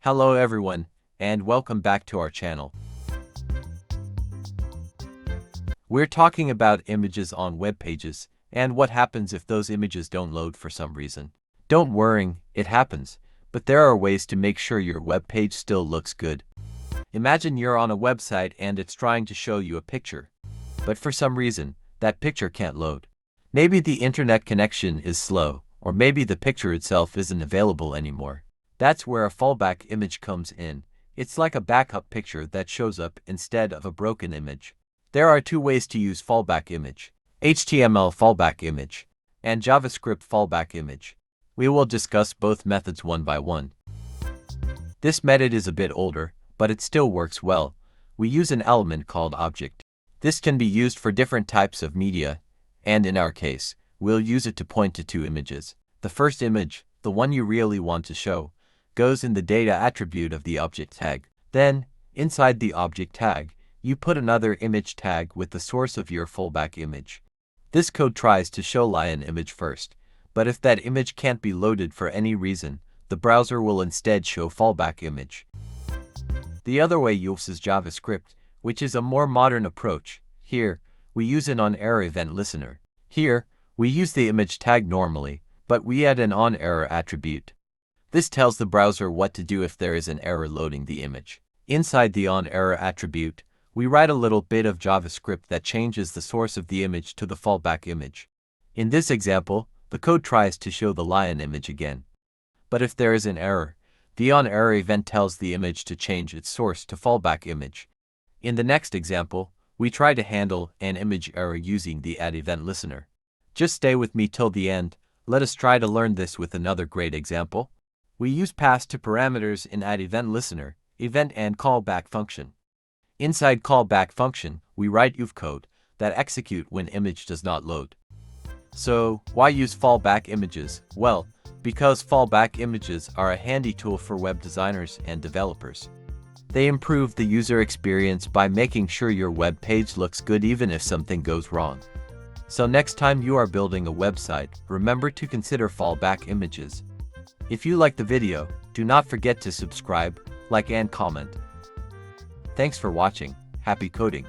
Hello everyone, and welcome back to our channel. We're talking about images on web pages, and what happens if those images don't load for some reason. Don't worry, it happens, but there are ways to make sure your web page still looks good. Imagine you're on a website and it's trying to show you a picture, but for some reason, that picture can't load. Maybe the internet connection is slow, or maybe the picture itself isn't available anymore. That's where a fallback image comes in. It's like a backup picture that shows up instead of a broken image. There are two ways to use fallback image: HTML fallback image and JavaScript fallback image. We will discuss both methods one by one. This method is a bit older, but it still works well. We use an element called object. This can be used for different types of media, and in our case, we'll use it to point to two images. The first image, the one you really want to show, goes in the data attribute of the object tag. Then, inside the object tag, you put another image tag with the source of your fallback image. This code tries to show lion image first, but if that image can't be loaded for any reason, the browser will instead show fallback image. The other way uses JavaScript, which is a more modern approach. Here, we use an onerror Here, we use the image tag normally, but we add an onerror attribute. This tells the browser what to do if there is an error loading the image. Inside the onerror attribute, we write a little bit of JavaScript that changes the source of the image to the fallback image. In this example, the code tries to show the lion image again. But if there is an error, the onerror event tells the image to change its source to fallback image. In the next example, we try to handle an image error using the addEventListener. Just stay with me till the end. Let us try to learn this with another great example. We use pass to parameters in addEventListener, event and callback function. Inside callback function, we write UF code that execute when image does not load. So, why use fallback images? Well, because fallback images are a handy tool for web designers and developers. They improve the user experience by making sure your web page looks good even if something goes wrong. So next time you are building a website, remember to consider fallback images. If you like the video, do not forget to subscribe, like and comment. Thanks for watching. Happy coding!